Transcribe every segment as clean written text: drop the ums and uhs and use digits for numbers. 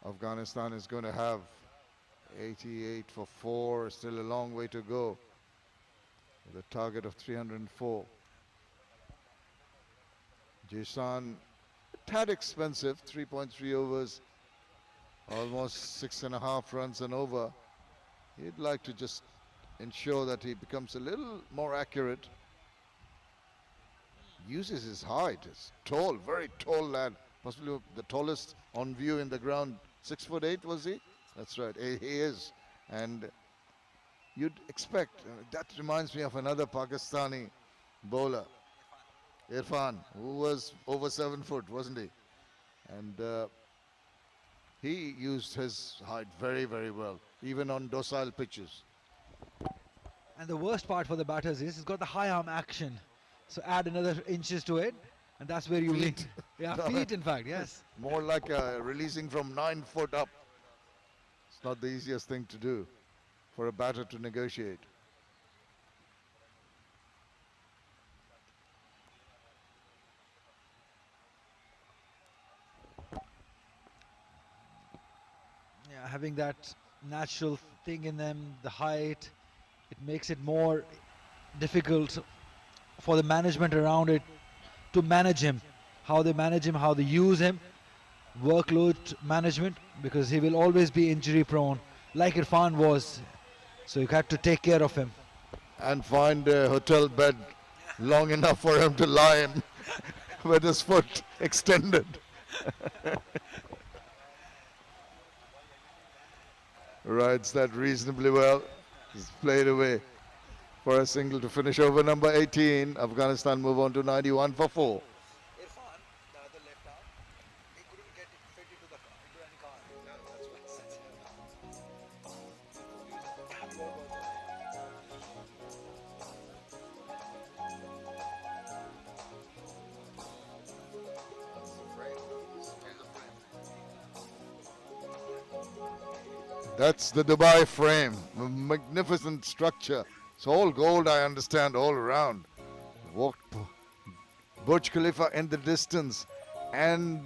Afghanistan is going to have 88 for 4, still a long way to go with a target of 304. Jason, a tad expensive, 3.3 overs, almost 6.5 runs and over. He'd like to just ensure that he becomes a little more accurate. Uses his height. He's tall, very tall lad. Possibly the tallest on view in the ground. 6'8" was he? That's right, he is. And you'd expect, that reminds me of another Pakistani bowler, Irfan, who was over 7 foot, wasn't he? And he used his height very, very well, even on docile pitches. And the worst part for the batters is he's got the high arm action. So add another inches to it, and that's where you Feet. lead. Yeah, feet in fact, yes. More like releasing from 9 foot up. It's not the easiest thing to do for a batter to negotiate. Yeah, having that natural thing in them, the height, it makes it more difficult for the management around it to manage him. How they manage him, how they use him, workload management, because he will always be injury prone, like Irfan was. So you had to take care of him. And find a hotel bed long enough for him to lie in with his foot extended. Rides that reasonably well. He's played away for a single to finish over number 18. Afghanistan move on to 91 for 4. Irfan, the other left arm, he couldn't get it fit into any car. That's the Dubai frame, a magnificent structure. It's all gold, I understand, all around. Walked Burj Khalifa in the distance, and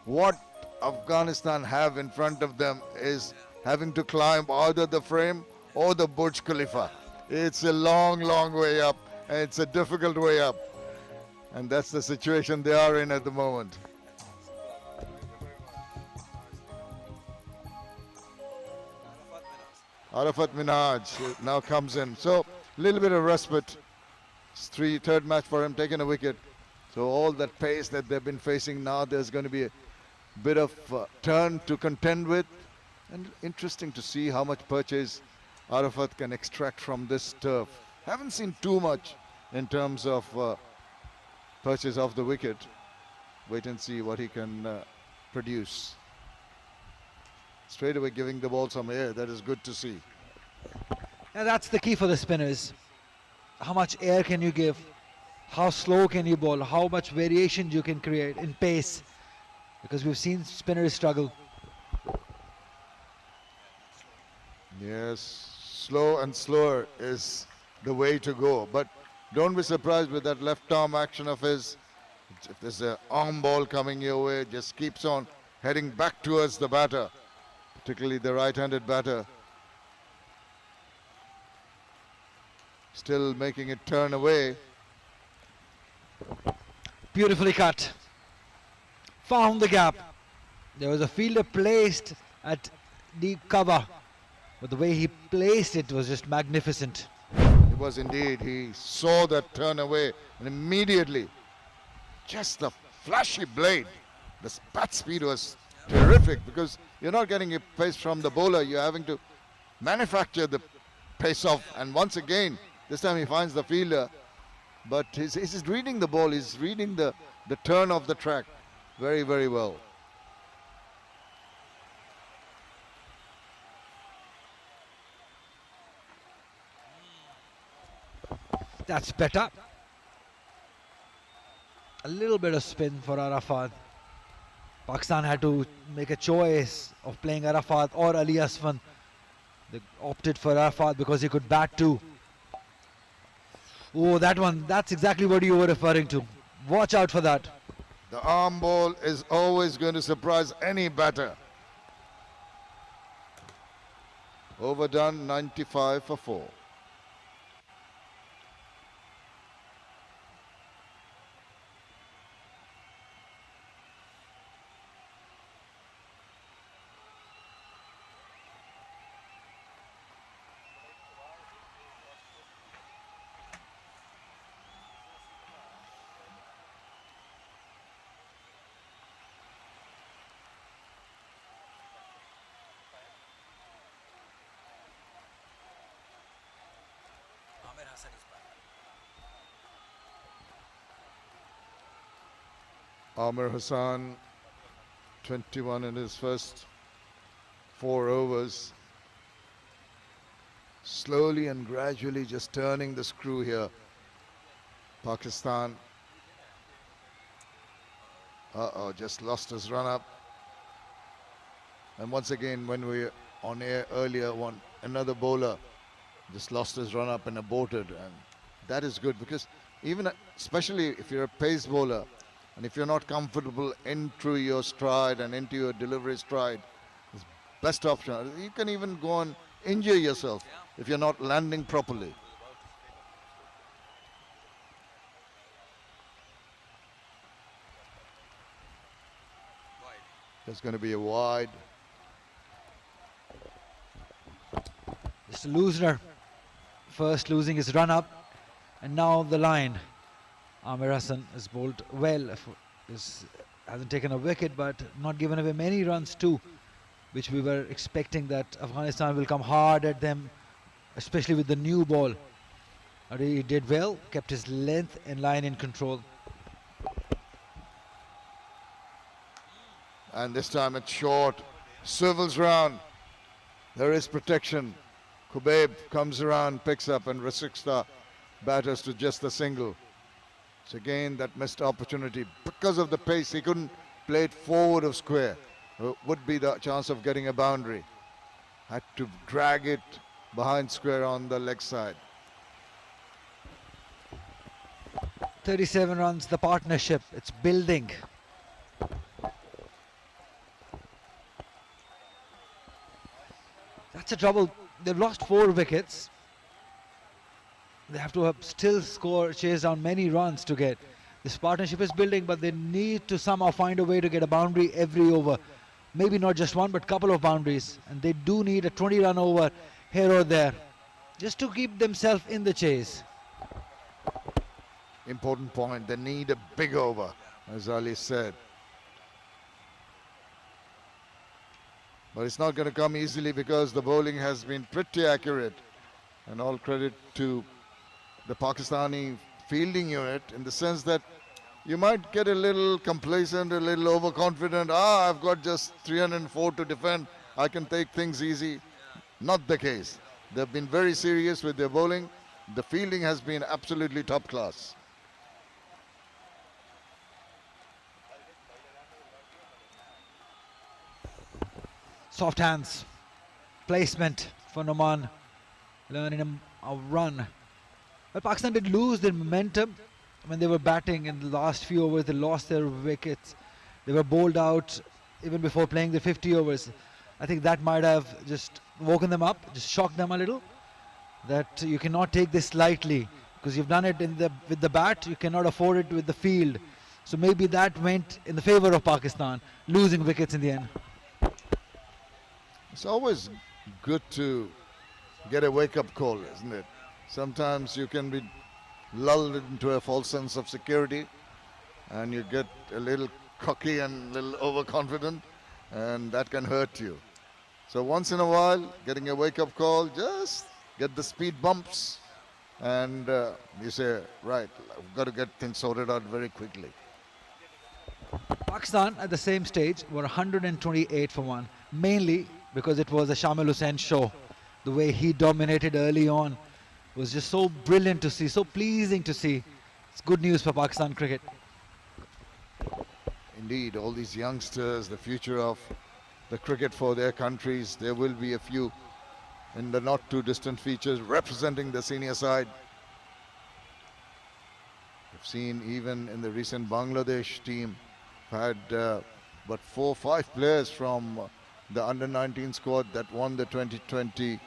what Afghanistan have in front of them is having to climb either the frame or the Burj Khalifa. It's a long, long way up, and it's a difficult way up. And that's the situation they are in at the moment. Arafat Minhaj now comes in. So, a little bit of respite. It's third match for him, taking a wicket. So all that pace that they've been facing now, there's going to be a bit of turn to contend with. And interesting to see how much purchase Arafat can extract from this turf. Haven't seen too much in terms of purchase of the wicket. Wait and see what he can produce. Straight away giving the ball some air. That is good to see. Yeah, that's the key for the spinners. How much air can you give? How slow can you bowl? How much variation you can create in pace? Because we've seen spinners struggle. Yes, slow and slower is the way to go. But don't be surprised with that left arm action of his. If there's an arm ball coming your way, just keeps on heading back towards the batter, particularly the right-handed batter. Still making it turn away. Beautifully cut. Found the gap. There was a fielder placed at deep cover, but the way he placed it was just magnificent. It was indeed. He saw that turn away and immediately just the flashy blade. The bat speed was terrific because you're not getting a pace from the bowler. You're having to manufacture the pace off. And once again, this time he finds the fielder. But he's reading the ball. He's reading the turn of the track very, very well. That's better. A little bit of spin for Arafat. Pakistan had to make a choice of playing Arafat or Ali Asman. They opted for Arafat because he could bat too. Oh, that one, that's exactly what you were referring to. Watch out for that. The arm ball is always going to surprise any batter. Overdone, 95 for 4. Amir Hassan, 21 in his first 4 overs. Slowly and gradually just turning the screw here. Pakistan. Just lost his run up. And once again, when we were on air earlier, another bowler just lost his run up and aborted. And that is good because even, especially if you're a pace bowler, and if you're not comfortable into your stride and into your delivery stride, it's best option. You can even go and injure yourself if you're not landing properly. There's going to be a wide. Just a loser. First losing his run up, and now the line. Amir Hassan has bowled well. Hasn't taken a wicket, but not given away many runs too, which we were expecting that Afghanistan will come hard at them, especially with the new ball. But he did well, kept his length and line in control. And this time it's short, swivels round. There is protection. Kubaib comes around, picks up and restricts the batters to just a single. So again, that missed opportunity. Because of the pace, he couldn't play it forward of square. Would be the chance of getting a boundary. Had to drag it behind square on the leg side. 37 runs, the partnership, it's building. That's a trouble. They've lost 4 wickets. They have to still chase down many runs to get. This partnership is building, but they need to somehow find a way to get a boundary every over. Maybe not just one, but couple of boundaries. And they do need a 20-run over here or there, just to keep themselves in the chase. Important point, they need a big over, as Ali said. But it's not going to come easily because the bowling has been pretty accurate. And all credit to the Pakistani fielding unit in the sense that you might get a little complacent, a little overconfident. I've got just 304 to defend. I can take things easy. Not the case. They've been very serious with their bowling. The fielding has been absolutely top class. Soft hands, placement for Noman, learning a run. But Pakistan did lose their momentum when they were batting in the last few overs. They lost their wickets. They were bowled out even before playing the 50 overs. I think that might have just woken them up, just shocked them a little. That you cannot take this lightly because you've done it with the bat. You cannot afford it with the field. So maybe that went in the favor of Pakistan, losing wickets in the end. It's always good to get a wake-up call, isn't it? Sometimes you can be lulled into a false sense of security and you get a little cocky and a little overconfident, and that can hurt you. So once in a while, getting a wake-up call, just get the speed bumps and you say, right, I've got to get things sorted out very quickly. Pakistan at the same stage were 128 for 1, mainly because it was a Shamil Hussain show. The way he dominated early on was just so brilliant to see, so pleasing to see. It's good news for Pakistan cricket. Indeed, all these youngsters, the future of the cricket for their countries, there will be a few in the not too distant futures representing the senior side. We've seen even in the recent Bangladesh team had but 4 or 5 players from the under-19 squad that won the 2020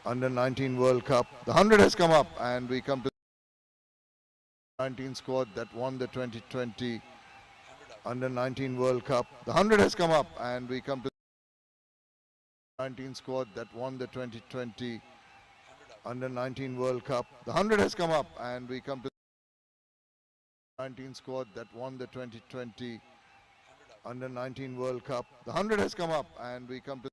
under-19 World Cup. The 100 has come up, and we come to the 19 squad that won the 2020 under-19 World Cup. The 100 has come up, and we come to the 19 squad that won the 2020 under-19 World Cup. The 100 has come up, and we come to the 19 squad that won the 2020 under-19 World Cup. The 100 has come up, and we come to